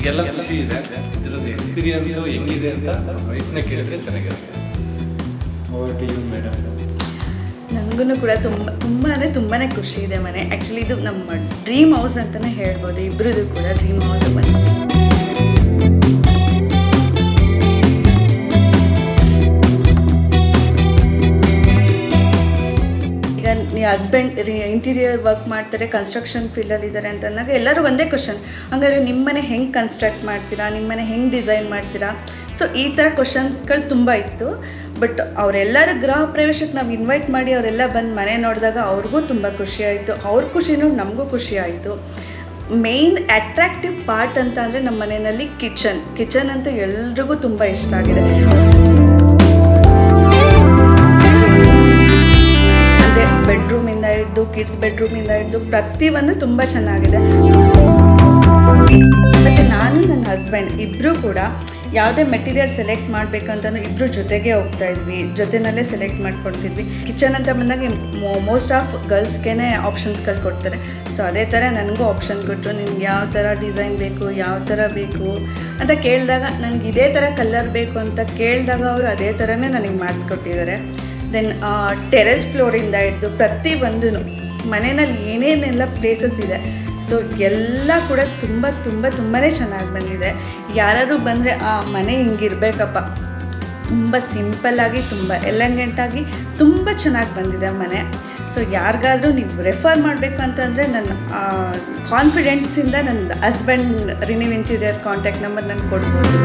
ನಮಗೆಲ್ಲ ಖುಷಿ ಇದೆ. ಇದರದ್ದು ಎಕ್ಸ್ಪೀರಿಯನ್ಸು ಹೆಂಗಿದೆ ಅಂತ ವೈಫ್ನ ಕೇಳಿದ್ರೆ ಚೆನ್ನಾಗಿರುತ್ತೆ. Over to you madam. ನನಗೂ ಕೂಡ ತುಂಬಾ ಖುಷಿ ಇದೆ ಮನೆ. ಆ್ಯಕ್ಚುಲಿ ಇದು ನಮ್ಮ ಡ್ರೀಮ್ ಹೌಸ್ ಅಂತಲೇ ಹೇಳ್ಬೋದು. ಇಬ್ಬರದು ಕೂಡ ಡ್ರೀಮ್ ಹೌಸ್ ಮನೆ. ಈಗ ಹಸ್ಬೆಂಡ್ ಇಂಟೀರಿಯರ್ ವರ್ಕ್ ಮಾಡ್ತಾರೆ, ಕನ್ಸ್ಟ್ರಕ್ಷನ್ ಫೀಲ್ಡಲ್ಲಿ ಇದ್ದಾರೆ ಅಂತ ಅಂದಾಗ ಎಲ್ಲರೂ ಒಂದೇ ಕ್ವಶನ್, ಹಂಗಾದ್ರೆ ನಿಮ್ಮನೆ ಹೆಂಗೆ ಕನ್ಸ್ಟ್ರಕ್ಟ್ ಮಾಡ್ತೀರಾ, ನಿಮ್ಮನೆ ಹೆಂಗೆ ಡಿಸೈನ್ ಮಾಡ್ತೀರಾ? ಸೊ ಈ ಥರ ಕ್ವಶನ್ಸ್ಗಳು ತುಂಬ ಇತ್ತು. ಬಟ್ ಅವರೆಲ್ಲರ ಗೃಹ ಪ್ರವೇಶಕ್ಕೆ ನಾವು ಇನ್ವೈಟ್ ಮಾಡಿ ಅವರೆಲ್ಲ ಬಂದು ಮನೆ ನೋಡಿದಾಗ ಅವ್ರಿಗೂ ತುಂಬ ಖುಷಿ ಆಯಿತು. ಅವ್ರ ಖುಷಿನೂ ನಮಗೂ ಖುಷಿ ಆಯಿತು. ಮೇಯ್ನ್ ಅಟ್ರಾಕ್ಟಿವ್ ಪಾರ್ಟ್ ಅಂತ ಅಂದರೆ ನಮ್ಮ ಮನೆಯಲ್ಲಿ ಕಿಚನ್ ಅಂತೂ ಎಲ್ರಿಗೂ ತುಂಬ ಇಷ್ಟ ಆಗಿದೆ. ಅಂದರೆ ಬೆಡ್ರೂಮಿಂದ ಹಿಡಿದು ಕಿಡ್ಸ್ ಬೆಡ್ರೂಮಿಂದ ಹಿಡಿದು ಪ್ರತಿಯೊಂದು ತುಂಬ ಚೆನ್ನಾಗಿದೆ. ಮತ್ತು ನಾನು ನನ್ನ ಹಸ್ಬೆಂಡ್ ಇಬ್ಬರೂ ಕೂಡ ಯಾವುದೇ ಮೆಟೀರಿಯಲ್ ಸೆಲೆಕ್ಟ್ ಮಾಡಬೇಕಂತಲೂ ಇಬ್ಬರು ಜೊತೆಗೆ ಹೋಗ್ತಾ ಇದ್ವಿ, ಜೊತೆಯಲ್ಲೇ ಸೆಲೆಕ್ಟ್ ಮಾಡ್ಕೊಳ್ತಿದ್ವಿ. ಕಿಚನ್ ಅಂತ ಬಂದಾಗ ಮೋಸ್ಟ್ ಆಫ್ ಗರ್ಲ್ಸ್ಗೆ ಆಪ್ಷನ್ಸ್ಗಳು ಕೊಡ್ತಾರೆ. ಸೊ ಅದೇ ಥರ ನನಗೂ ಆಪ್ಷನ್ ಕೊಟ್ಟರು, ನಿಮ್ಗೆ ಯಾವ ಥರ ಡಿಸೈನ್ ಬೇಕು, ಯಾವ ಥರ ಬೇಕು ಅಂತ ಕೇಳಿದಾಗ ನನಗೆ ಇದೇ ಥರ ಕಲರ್ ಬೇಕು ಅಂತ ಕೇಳಿದಾಗ ಅವರು ಅದೇ ಥರನೇ ನನಗೆ ಮಾಡಿಸ್ಕೊಟ್ಟಿದ್ದಾರೆ. ದೆನ್ ಟೆರೆಸ್ ಫ್ಲೋರಿಂದ ಹಿಡಿದು ಪ್ರತಿಯೊಂದು ಮನೆಯಲ್ಲಿ ಏನೇನೆಲ್ಲ ಪ್ಲೇಸಸ್ ಇದೆ, ಸೊ ಎಲ್ಲ ಕೂಡ ತುಂಬಾ ಚೆನ್ನಾಗಿ ಬಂದಿದೆ. ಯಾರು ಬಂದರೆ ಆ ಮನೆ ಹಿಂಗಿರ್ಬೇಕಪ್ಪ, ತುಂಬ ಸಿಂಪಲ್ಲಾಗಿ ತುಂಬ ಎಲೆಗೆಂಟಾಗಿ ತುಂಬ ಚೆನ್ನಾಗಿ ಬಂದಿದೆ ಮನೆ. ಸೊ ಯಾರಿಗಾದರೂ ನೀವು ರೆಫರ್ ಮಾಡಬೇಕು ಅಂತಂದರೆ ನನ್ನ ಕಾನ್ಫಿಡೆನ್ಸಿಂದ ನನ್ನ husband renew interior contact number ನಾನು ಕೊಡ್ಬೋದು.